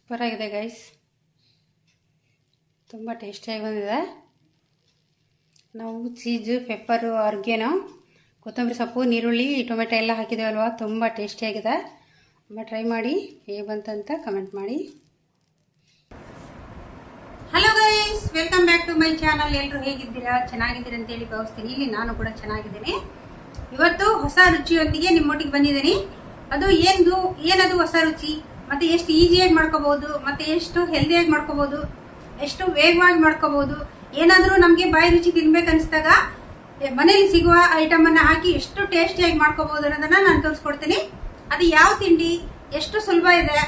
Super ಆಗಿದೆ guys, ತುಂಬ ಟೇಸ್ಟಿಯಾಗಿ ಬಂದಿದೆ. ನಾವು ಚೀಸು, ಪೆಪ್ಪರು, ಆರ್ಗ್ಯಾನೋ, ಕೊತ್ತಂಬರಿ ಸೊಪ್ಪು, ನೀರುಳ್ಳಿ, ಟೊಮೆಟೊ ಎಲ್ಲ ಹಾಕಿದ್ದೇವಲ್ವ, ತುಂಬ ಟೇಸ್ಟಿಯಾಗಿದೆ. ಟ್ರೈ ಮಾಡಿ, ಹೇಗೆ ಬಂತಂತ ಕಮೆಂಟ್ ಮಾಡಿ. Hello guys, welcome back to my channel. ಎಲ್ಲರೂ ಹೇಗಿದ್ದೀರಾ? ಚೆನ್ನಾಗಿದ್ದೀರಾ ಅಂತೇಳಿ ಭಾವಿಸ್ತೀನಿ. ಇಲ್ಲಿ ನಾನು ಕೂಡ ಚೆನ್ನಾಗಿದ್ದೀನಿ. ಇವತ್ತು ಹೊಸ ರುಚಿಯೊಂದಿಗೆ ನಿಮ್ಮೊಟ್ಟಿಗೆ ಬಂದಿದ್ದೀನಿ. ಅದು ಏನದು ಹೊಸ ರುಚಿ, ಮತ್ತೆ ಎಷ್ಟು ಈಸಿಯಾಗಿ ಮಾಡ್ಕೋಬಹುದು, ಮತ್ತೆ ಎಷ್ಟು ಹೆಲ್ದಿಯಾಗಿ ಮಾಡ್ಕೋಬಹುದು, ಎಷ್ಟು ವೇಗವಾಗಿ ಮಾಡ್ಕೋಬಹುದು, ಏನಾದರೂ ನಮಗೆ ಬಾಯಿ ರುಚಿ ತಿನ್ಬೇಕು ಅನಿಸಿದಾಗ ಮನೇಲಿ ಸಿಗುವ ಐಟಮ್ ಅನ್ನ ಹಾಕಿ ಎಷ್ಟು ಟೇಸ್ಟಿಯಾಗಿ ಮಾಡ್ಕೋಬಹುದು ಅನ್ನೋದನ್ನ ನಾನು ತೋರಿಸ್ಕೊಡ್ತೀನಿ. ಅದು ಯಾವ ತಿಂಡಿ, ಎಷ್ಟು ಸುಲಭ ಇದೆ,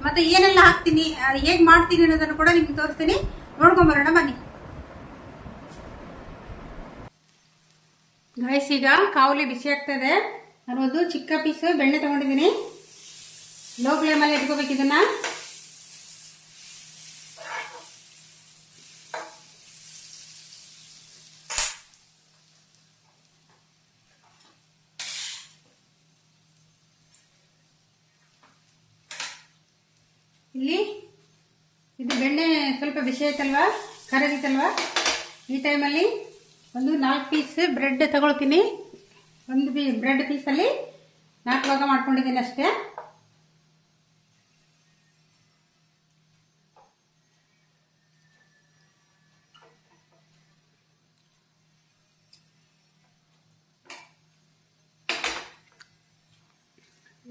ಮತ್ತೆ ಏನೆಲ್ಲ ಹಾಕ್ತೀನಿ, ಹೇಗೆ ಮಾಡ್ತೀನಿ ಅನ್ನೋದನ್ನು ಕೂಡ ನಿಮ್ಗೆ ತೋರಿಸ್ತೀನಿ. ನೋಡ್ಕೊಂಬರೋಣ ಬನ್ನಿ ಗೈಸ್. ಈಗ ಕಾವಲಿ ಬಿಸಿ ಆಗ್ತದೆ. ನಾನು ಒಂದು ಚಿಕ್ಕ ಪೀಸ್ ಬೆಣ್ಣೆ ತಗೊಂಡಿದ್ದೀನಿ. ಲೋ ಫ್ಲೇಮಲ್ಲಿ ಇಟ್ಕೋಬೇಕು ಇದನ್ನ. ಇಲ್ಲಿ ಇದು ಬೆಣ್ಣೆ ಸ್ವಲ್ಪ ಬಿಸಿ ಆಯ್ತಲ್ವಾ, ಕರಗಿತಲ್ವಾ, ಈ ಟೈಮಲ್ಲಿ ಒಂದು 4 ಪೀಸ್ ಬ್ರೆಡ್ ತಗೊಳ್ತೀನಿ. ಒಂದು ಬ್ರೆಡ್ ಪೀಸಲ್ಲಿ 4 ಭಾಗ ಮಾಡ್ಕೊಂಡಿದ್ದೀನಿ ಅಷ್ಟೇ.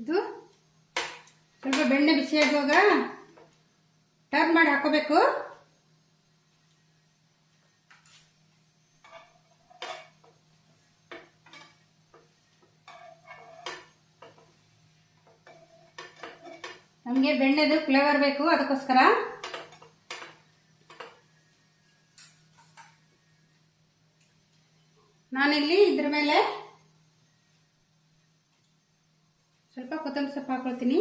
ಇದು ಸ್ವಲ್ಪ ಬೆಣ್ಣೆ ಬಿಸಿ ಆಗುವಾಗ ಟರ್ನ್ ಮಾಡಿ ಹಾಕೋಬೇಕು. ನಮಗೆ ಬೆಣ್ಣೆದು ಫ್ಲೇವರ್ ಬೇಕು, ಅದಕ್ಕೋಸ್ಕರ ನಾನಿಲ್ಲಿ ಇದ್ರ ಮೇಲೆ ಸ್ವಲ್ಪ ಕೊತ್ತಂಬರಿ ಸೊಪ್ಪು ಹಾಕೊಳ್ತೀನಿ.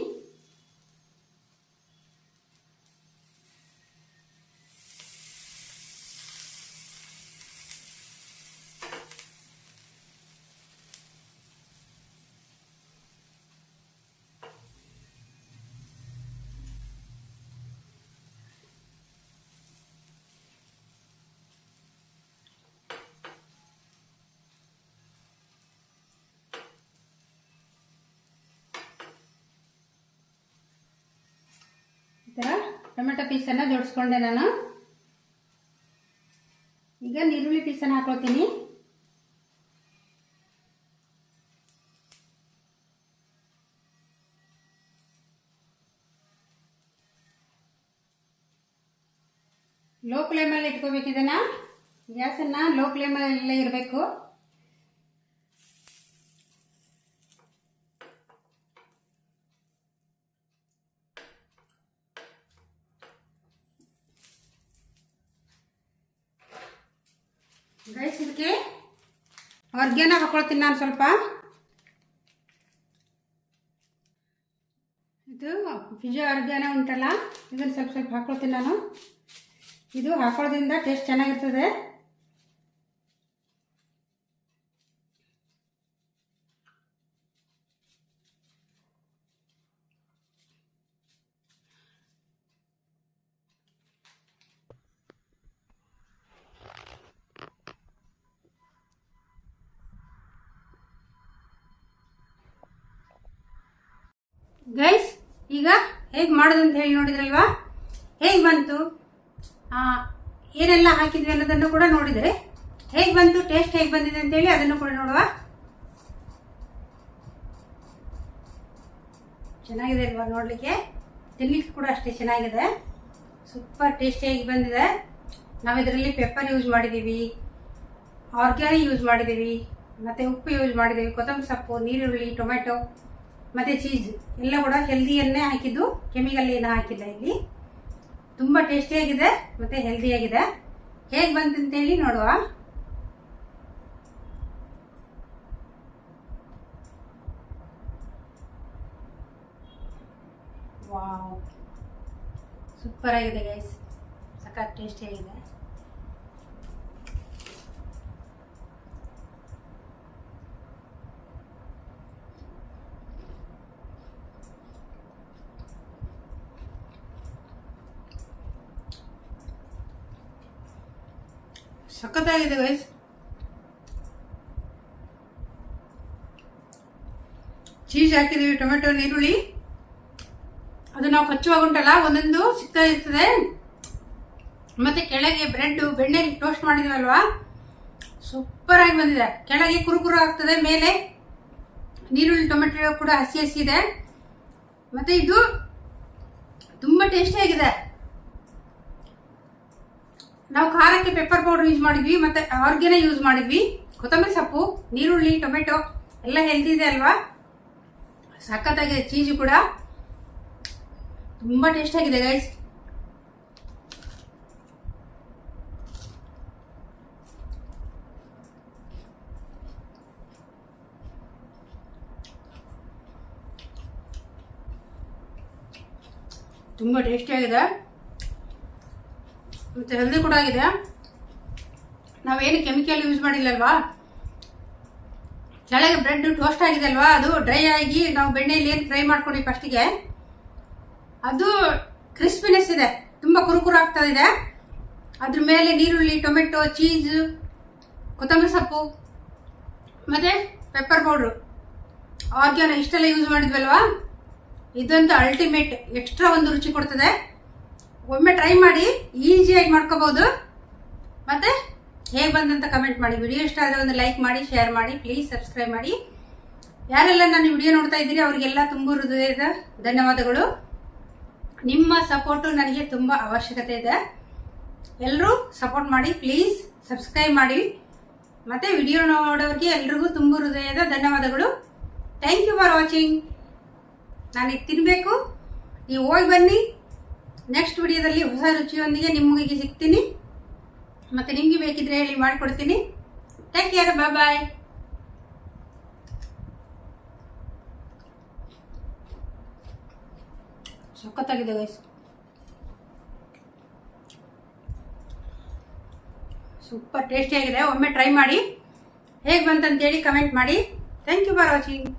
ಟೊಮೆಟೊ ಪೀಸನ್ನು ಜೋಡಿಸ್ಕೊಂಡೆ ನಾನು. ಈಗ ನೀರುಳ್ಳಿ ಪೀಸನ್ನು ಹಾಕೊಳ್ತೀನಿ. ಲೋ ಫ್ಲೇಮಲ್ಲಿ ಇಟ್ಕೋಬೇಕು ಇದನ್ನ. ಗ್ಯಾಸನ್ನು ಲೋ ಫ್ಲೇಮಲ್ಲೇ ಇರಬೇಕು. ಗೈಸ್, ಇದಕ್ಕೆ ಆರ್ಗ್ಯಾನೋ ಹಾಕೊಳ್ತೀನಿ ನಾನು ಸ್ವಲ್ಪ. ಇದು ಪಿಜ್ಜಾ ಆರ್ಗ್ಯಾನೋ ಉಂಟಲ್ಲ, ಇದನ್ನು ಸ್ವಲ್ಪ ಸ್ವಲ್ಪ ಹಾಕೊಳ್ತೀನಿ ನಾನು. ಇದು ಹಾಕೊಳ್ಳೋದ್ರಿಂದ ಟೇಸ್ಟ್ ಚೆನ್ನಾಗಿರ್ತದೆ. ಗೈಸ್, ಈಗ ಹೇಗೆ ಮಾಡೋದು ಅಂತ ಹೇಳಿ ನೋಡಿದ್ರಲ್ವಾ, ಹೇಗೆ ಬಂತು, ಏನೆಲ್ಲ ಹಾಕಿದ್ವಿ ಅನ್ನೋದನ್ನು ಕೂಡ ನೋಡಿದರೆ, ಹೇಗೆ ಬಂತು, ಟೇಸ್ಟ್ ಹೇಗೆ ಬಂದಿದೆ ಅಂತೇಳಿ ಅದನ್ನು ಕೂಡ ನೋಡುವ. ಚೆನ್ನಾಗಿದೆ ಅಲ್ವಾ ನೋಡಲಿಕ್ಕೆ, ತಿನ್ಲಿಕ್ಕೆ ಕೂಡ ಅಷ್ಟೇ ಚೆನ್ನಾಗಿದೆ. ಸೂಪರ್ ಟೇಸ್ಟಿಯಾಗಿ ಬಂದಿದೆ. ನಾವು ಇದರಲ್ಲಿ ಪೆಪ್ಪರ್ ಯೂಸ್ ಮಾಡಿದ್ದೀವಿ, ಆರ್ಗ್ಯಾನಿಕ್ ಯೂಸ್ ಮಾಡಿದ್ದೀವಿ, ಮತ್ತು ಉಪ್ಪು ಯೂಸ್ ಮಾಡಿದ್ದೀವಿ, ಕೊತ್ತಂಬರಿ ಸೊಪ್ಪು, ನೀರುಳ್ಳಿ, ಟೊಮೆಟೊ ಮತ್ತು ಚೀಸ್ ಎಲ್ಲ ಕೂಡ ಹೆಲ್ದಿಯನ್ನೇ ಹಾಕಿದ್ದು, ಕೆಮಿಕಲ್ ಏನು ಹಾಕಿಲ್ಲ ಇಲ್ಲಿ. ತುಂಬ ಟೇಸ್ಟಿಯಾಗಿದೆ ಮತ್ತು ಹೆಲ್ದಿಯಾಗಿದೆ. ಹೇಗೆ ಬಂತಂತೇಳಿ ನೋಡುವ. ವಾವ್, ಸೂಪರ್ ಆಗಿದೆ ಗೈಸ್, ಸಖತ್ ಟೇಸ್ಟಿಯಾಗಿದೆ. ಸಖತ್ತಾಗಿದೆ ಗೈಸ್. ಚೀಸ್ ಹಾಕಿದೀವಿ, ಟೊಮೆಟೊ, ಈರುಳ್ಳಿ. ಅದು ನಾವು ಕಚ್ಚುವಾಗ ಉಂಟಲ್ಲ ಒಂದೊಂದು ಸಿಗ್ತಾ ಇರ್ತದೆ. ಮತ್ತೆ ಕೆಳಗೆ ಬ್ರೆಡ್ ಬೆಣ್ಣೆಲಿ ಟೋಸ್ಟ್ ಮಾಡಿದ್ವಲ್ವಾ, ಸೂಪರ್ ಆಗಿ ಬಂದಿದೆ. ಕೆಳಗೆ ಕುರುಕುರು ಆಗ್ತದೆ, ಮೇಲೆ ಈರುಳ್ಳಿ ಟೊಮೆಟೊ ಕೂಡ ಹಸಿ ಹಸಿ ಇದೆ. ಮತ್ತೆ ಇದು ತುಂಬಾ ಟೇಸ್ಟಿ ಆಗಿದೆ. ನಾವು ಖಾರಕ್ಕೆ ಪೆಪ್ಪರ್ ಪೌಡರ್ ಯೂಸ್ ಮಾಡಿದ್ವಿ, ಮತ್ತೆ ಆರ್ಗ್ಯಾನ ಯೂಸ್ ಮಾಡಿದ್ವಿ. ಕೊತ್ತಂಬರಿ ಸೊಪ್ಪು, ಈರುಳ್ಳಿ, ಟೊಮೆಟೊ ಎಲ್ಲ ಹೆಲ್ದಿ ಇದೆ ಅಲ್ವಾ. ಸಖತ್ತಾಗಿದೆ. ಚೀಸು ಕೂಡ ತುಂಬಾ ಟೇಸ್ಟ್ ಆಗಿದೆ ಗೈಸ್. ತುಂಬಾ ಟೇಸ್ಟಿ ಆಗಿದೆ, ಮತ್ತೆ ಹೆಲ್ದಿ ಕೂಡ ಆಗಿದೆ. ನಾವೇನು ಕೆಮಿಕಲ್ ಯೂಸ್ ಮಾಡಿಲ್ಲಲ್ವಾ. ಕೆಳಗೆ ಬ್ರೆಡ್ ಟೋಸ್ಟ್ ಆಗಿದೆ ಅಲ್ವಾ, ಅದು ಡ್ರೈ ಆಗಿ ನಾವು ಬೆಣ್ಣೆಯಲ್ಲಿ ಏನು ಫ್ರೈ ಮಾಡ್ಕೊಂಡ್ವಿ ಫಸ್ಟಿಗೆ, ಅದು ಕ್ರಿಸ್ಪಿನೆಸ್ ಇದೆ, ತುಂಬಾ ಕುರುಕುರು ಆಗ್ತಾ ಇದೆ. ಅದ್ರ ಮೇಲೆ ಈರುಳ್ಳಿ, ಟೊಮೆಟೊ, ಚೀಸ್, ಕೊತ್ತಂಬರಿ ಸೊಪ್ಪು ಮತ್ತೆ ಪೆಪ್ಪರ್ ಪೌಡ್ರು, ಆರ್ಗ್ಯಾನ ಇಷ್ಟೆಲ್ಲ ಯೂಸ್ ಮಾಡಿದ್ವಲ್ವಾ. ಇದಂತೂ ಅಲ್ಟಿಮೇಟ್, ಎಕ್ಸ್ಟ್ರಾ ಒಂದು ರುಚಿ ಕೊಡ್ತದೆ. ಒಮ್ಮೆ ಟ್ರೈ ಮಾಡಿ, ಈಸಿಯಾಗಿ ಮಾಡ್ಕೋಬಹುದು. ಮತ್ತೆ ಹೇಗೆ ಬಂದಂತ ಕಮೆಂಟ್ ಮಾಡಿ. ವಿಡಿಯೋ ಇಷ್ಟ ಆದರೆ ಒಂದು ಲೈಕ್ ಮಾಡಿ, ಶೇರ್ ಮಾಡಿ, ಪ್ಲೀಸ್ ಸಬ್ಸ್ಕ್ರೈಬ್ ಮಾಡಿ. ಯಾರೆಲ್ಲ ನನ್ನ ವಿಡಿಯೋ ನೋಡ್ತಾ ಇದ್ದೀರಿ ಅವರಿಗೆಲ್ಲ ತುಂಬ ಹೃದಯದ ಧನ್ಯವಾದಗಳು. ನಿಮ್ಮ ಸಪೋರ್ಟು ನನಗೆ ತುಂಬ ಅವಶ್ಯಕತೆ ಇದೆ. ಎಲ್ಲರೂ ಸಪೋರ್ಟ್ ಮಾಡಿ, ಪ್ಲೀಸ್ ಸಬ್ಸ್ಕ್ರೈಬ್ ಮಾಡಿ. ಮತ್ತೆ ವಿಡಿಯೋ ನೋಡೋರಿಗೆ ಎಲ್ರಿಗೂ ತುಂಬ ಹೃದಯದ ಧನ್ಯವಾದಗಳು. Thank you for watching. ನಾನೀಗ ತಿನ್ನಬೇಕು, ನೀವು ಹೋಗಿ ಬನ್ನಿ. ನೆಕ್ಸ್ಟ್ ವಿಡಿಯೋದಲ್ಲಿ ಹೊಸ ರುಚಿಯೊಂದಿಗೆ ನಿಮಗೆ ಸಿಗ್ತೀನಿ. ಮತ್ತೆ ನಿಮಗೆ ಬೇಕಿದ್ರೆ ಹೇಳಿ, ಮಾಡಿಕೊಡ್ತೀನಿ. Take care, bye bye. ಸಖತ್ತಾಗಿದೆ ಗೈಸ್, ಸೂಪರ್ ಟೇಸ್ಟಿ ಆಗಿದೆ. ಒಮ್ಮೆ ಟ್ರೈ ಮಾಡಿ, ಹೇಗೆ ಬಂತಂತೇಳಿ ಕಮೆಂಟ್ ಮಾಡಿ. Thank you for watching.